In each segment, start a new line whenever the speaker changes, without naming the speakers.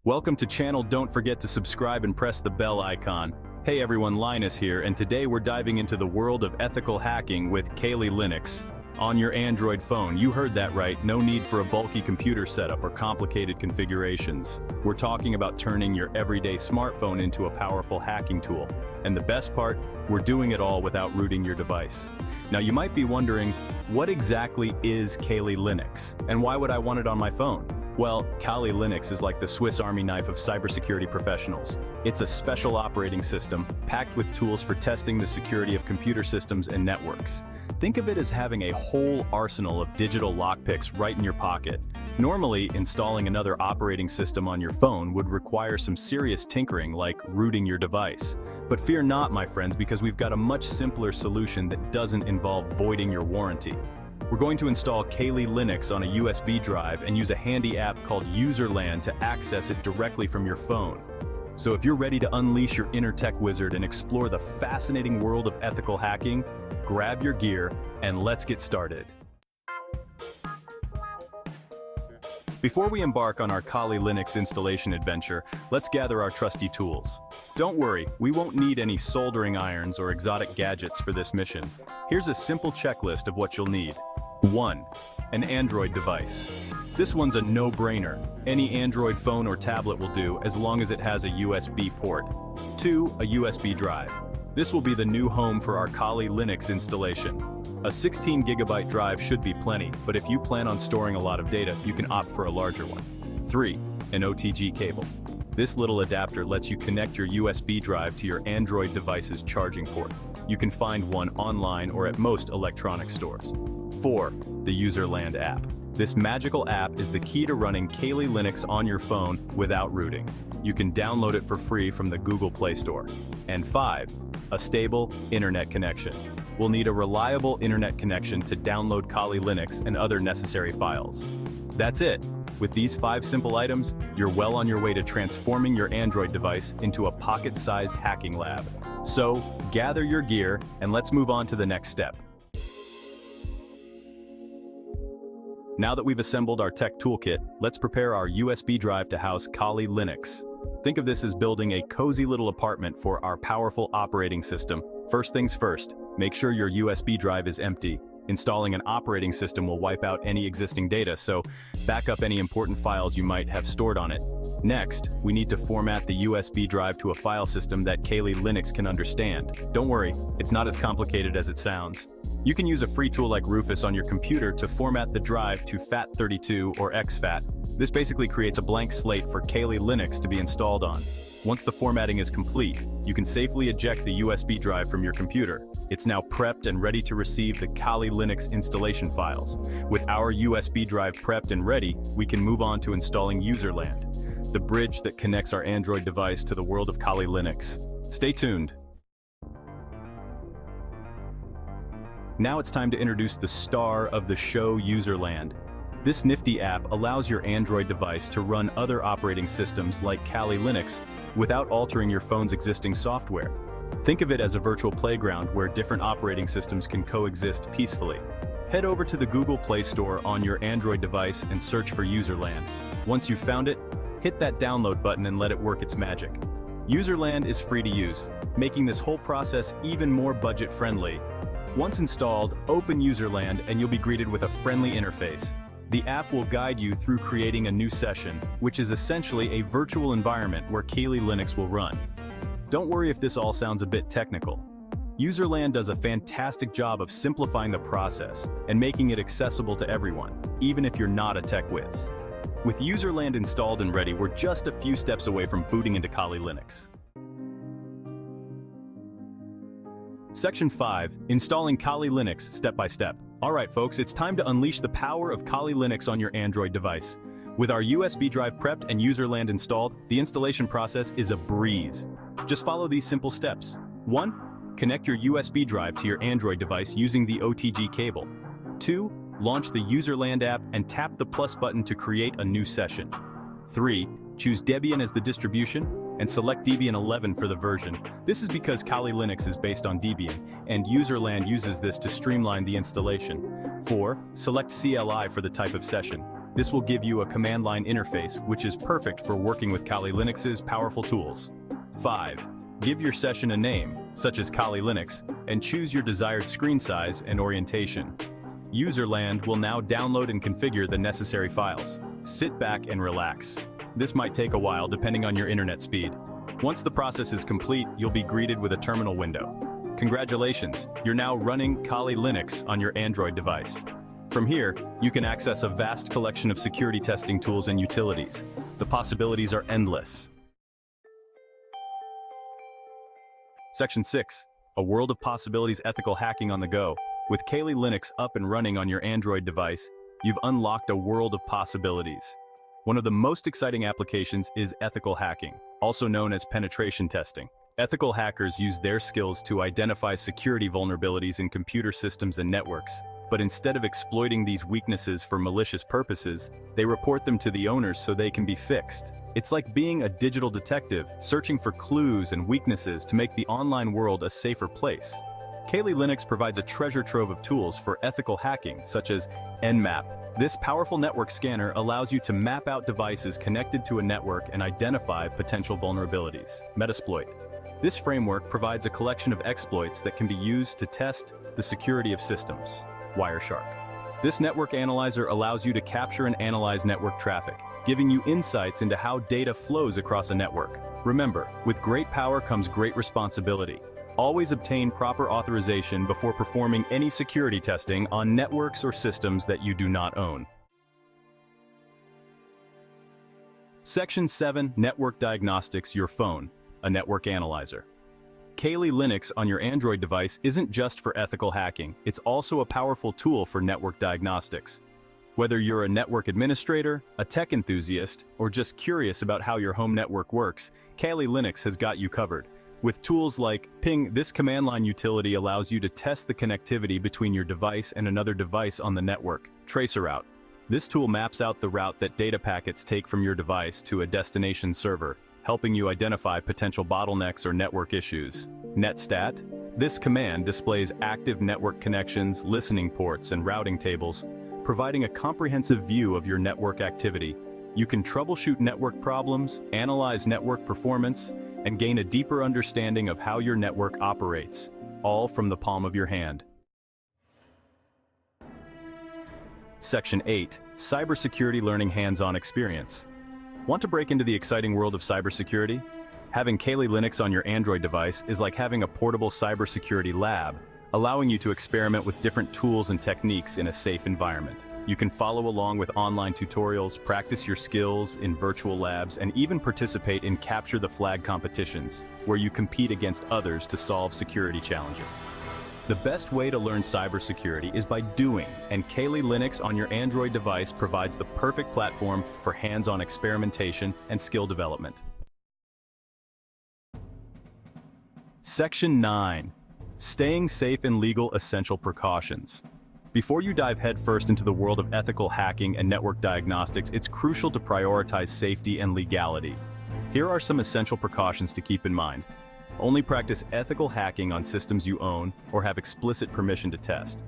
Welcome to channel. Don't forget to subscribe and press the bell icon. Hey everyone, Linus here, and today we're diving into the world of ethical hacking with Kali Linux. On your Android phone, you heard that right, no need for a bulky computer setup or complicated configurations. We're talking about turning your everyday smartphone into a powerful hacking tool. And the best part, we're doing it all without rooting your device. Now you might be wondering, what exactly is Kali Linux? And why would I want it on my phone? Well, Kali Linux is like the Swiss Army knife of cybersecurity professionals. It's a special operating system packed with tools for testing the security of computer systems and networks. Think of it as having a whole arsenal of digital lockpicks right in your pocket. Normally, installing another operating system on your phone would require some serious tinkering like rooting your device. But fear not, my friends, because we've got a much simpler solution that doesn't involve voiding your warranty. We're going to install Kali Linux on a USB drive and use a handy app called Userland to access it directly from your phone. So if you're ready to unleash your inner tech wizard and explore the fascinating world of ethical hacking, grab your gear and let's get started. Before we embark on our Kali Linux installation adventure, let's gather our trusty tools. Don't worry, we won't need any soldering irons or exotic gadgets for this mission. Here's a simple checklist of what you'll need. 1. An Android device. This one's a no-brainer. Any Android phone or tablet will do as long as it has a USB port. 2. A USB drive. This will be the new home for our Kali Linux installation. A 16 gigabyte drive should be plenty, but if you plan on storing a lot of data, you can opt for a larger one. 3. An OTG cable. This little adapter lets you connect your USB drive to your Android device's charging port. You can find one online or at most electronic stores. 4. The Userland app. This magical app is the key to running Kali Linux on your phone without rooting. You can download it for free from the Google Play Store. And 5. A stable internet connection. We'll need a reliable internet connection to download Kali Linux and other necessary files. That's it. With these 5 simple items, you're well on your way to transforming your Android device into a pocket-sized hacking lab. So, gather your gear and let's move on to the next step. Now that we've assembled our tech toolkit, let's prepare our USB drive to house Kali Linux. Think of this as building a cozy little apartment for our powerful operating system. First things first, make sure your USB drive is empty. Installing an operating system will wipe out any existing data, so back up any important files you might have stored on it. Next, we need to format the USB drive to a file system that Kali Linux can understand. Don't worry, it's not as complicated as it sounds. You can use a free tool like Rufus on your computer to format the drive to FAT32 or exFAT. This basically creates a blank slate for Kali Linux to be installed on. Once the formatting is complete, you can safely eject the USB drive from your computer. It's now prepped and ready to receive the Kali Linux installation files. With our USB drive prepped and ready, we can move on to installing Userland, the bridge that connects our Android device to the world of Kali Linux. Stay tuned. Now it's time to introduce the star of the show, Userland. This nifty app allows your Android device to run other operating systems like Kali Linux without altering your phone's existing software. Think of it as a virtual playground where different operating systems can coexist peacefully. Head over to the Google Play Store on your Android device and search for Userland. Once you've found it, hit that download button and let it work its magic. Userland is free to use, making this whole process even more budget-friendly. Once installed, open Userland and you'll be greeted with a friendly interface. The app will guide you through creating a new session, which is essentially a virtual environment where Kali Linux will run. Don't worry if this all sounds a bit technical. Userland does a fantastic job of simplifying the process and making it accessible to everyone, even if you're not a tech whiz. With Userland installed and ready, we're just a few steps away from booting into Kali Linux. Section 5. Installing Kali Linux step by step. Alright folks, it's time to unleash the power of Kali Linux on your Android device. With our USB drive prepped and Userland installed, the installation process is a breeze. Just follow these simple steps. 1. Connect your USB drive to your Android device using the OTG cable. 2. Launch the Userland app and tap the plus button to create a new session. 3. Choose Debian as the distribution and select Debian 11 for the version. This is because Kali Linux is based on Debian, and Userland uses this to streamline the installation. 4. Select CLI for the type of session. This will give you a command line interface, which is perfect for working with Kali Linux's powerful tools. 5. Give your session a name, such as Kali Linux, and choose your desired screen size and orientation. Userland will now download and configure the necessary files. Sit back and relax. This might take a while depending on your internet speed. Once the process is complete, you'll be greeted with a terminal window. Congratulations, you're now running Kali Linux on your Android device. From here, you can access a vast collection of security testing tools and utilities. The possibilities are endless. Section 6. A world of possibilities: ethical hacking on the go. With Kali Linux up and running on your Android device, you've unlocked a world of possibilities. One of the most exciting applications is ethical hacking, also known as penetration testing. Ethical hackers use their skills to identify security vulnerabilities in computer systems and networks, but instead of exploiting these weaknesses for malicious purposes, they report them to the owners so they can be fixed. It's like being a digital detective, searching for clues and weaknesses to make the online world a safer place. Kali Linux provides a treasure trove of tools for ethical hacking, such as Nmap. This powerful network scanner allows you to map out devices connected to a network and identify potential vulnerabilities. Metasploit. This framework provides a collection of exploits that can be used to test the security of systems. Wireshark. This network analyzer allows you to capture and analyze network traffic, giving you insights into how data flows across a network. Remember, with great power comes great responsibility. Always obtain proper authorization before performing any security testing on networks or systems that you do not own. Section 7. Network Diagnostics: your phone, a network analyzer. Kali Linux on your Android device isn't just for ethical hacking, it's also a powerful tool for network diagnostics. Whether you're a network administrator, a tech enthusiast, or just curious about how your home network works, Kali Linux has got you covered. With tools like Ping, this command line utility allows you to test the connectivity between your device and another device on the network. Traceroute. This tool maps out the route that data packets take from your device to a destination server, helping you identify potential bottlenecks or network issues. Netstat. This command displays active network connections, listening ports, and routing tables, providing a comprehensive view of your network activity. You can troubleshoot network problems, analyze network performance, and gain a deeper understanding of how your network operates, all from the palm of your hand. Section 8. Cybersecurity learning hands-on experience. Want to break into the exciting world of cybersecurity? Having Kali Linux on your Android device is like having a portable cybersecurity lab, allowing you to experiment with different tools and techniques in a safe environment. You can follow along with online tutorials, practice your skills in virtual labs, and even participate in Capture the Flag competitions, where you compete against others to solve security challenges. The best way to learn cybersecurity is by doing, and Kali Linux on your Android device provides the perfect platform for hands-on experimentation and skill development. Section 9. Staying safe and legal essential precautions. Before you dive headfirst into the world of ethical hacking and network diagnostics, it's crucial to prioritize safety and legality. Here are some essential precautions to keep in mind. Only practice ethical hacking on systems you own or have explicit permission to test.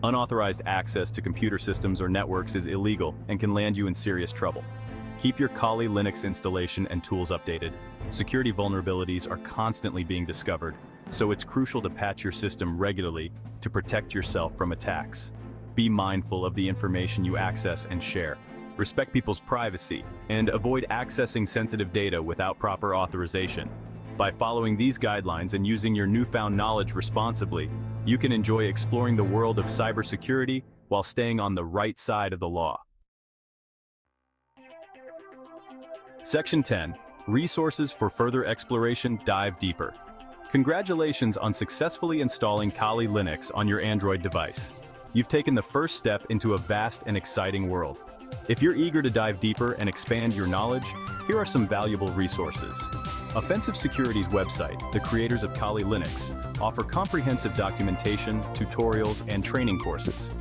Unauthorized access to computer systems or networks is illegal and can land you in serious trouble. Keep your Kali Linux installation and tools updated. Security vulnerabilities are constantly being discovered, so it's crucial to patch your system regularly to protect yourself from attacks. Be mindful of the information you access and share. Respect people's privacy, and avoid accessing sensitive data without proper authorization. By following these guidelines and using your newfound knowledge responsibly, you can enjoy exploring the world of cybersecurity while staying on the right side of the law. Section 10. Resources for further exploration. Dive deeper. Congratulations on successfully installing Kali Linux on your Android device. You've taken the first step into a vast and exciting world. If you're eager to dive deeper and expand your knowledge, here are some valuable resources. Offensive Security's website, the creators of Kali Linux, offer comprehensive documentation, tutorials, and training courses.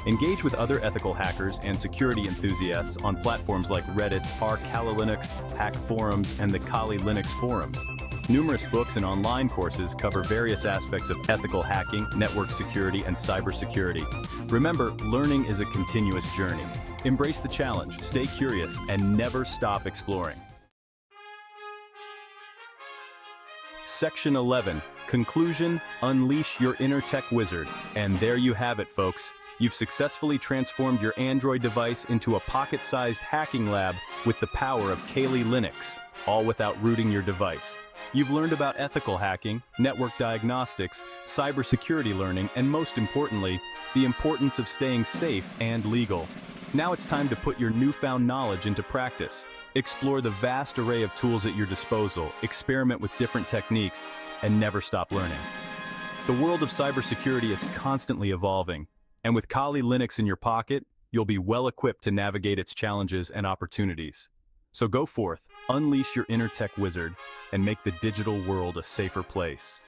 Engage with other ethical hackers and security enthusiasts on platforms like Reddit's r/Kali Linux, Hack Forums, and the Kali Linux forums. Numerous books and online courses cover various aspects of ethical hacking, network security, and cybersecurity. Remember, learning is a continuous journey. Embrace the challenge, stay curious, and never stop exploring. Section 11, Conclusion, Unleash Your Inner Tech Wizard. And there you have it, folks. You've successfully transformed your Android device into a pocket-sized hacking lab with the power of Kali Linux, all without rooting your device. You've learned about ethical hacking, network diagnostics, cybersecurity learning, and most importantly, the importance of staying safe and legal. Now it's time to put your newfound knowledge into practice. Explore the vast array of tools at your disposal, experiment with different techniques, and never stop learning. The world of cybersecurity is constantly evolving, and with Kali Linux in your pocket, you'll be well equipped to navigate its challenges and opportunities. So go forth, unleash your inner tech wizard, and make the digital world a safer place.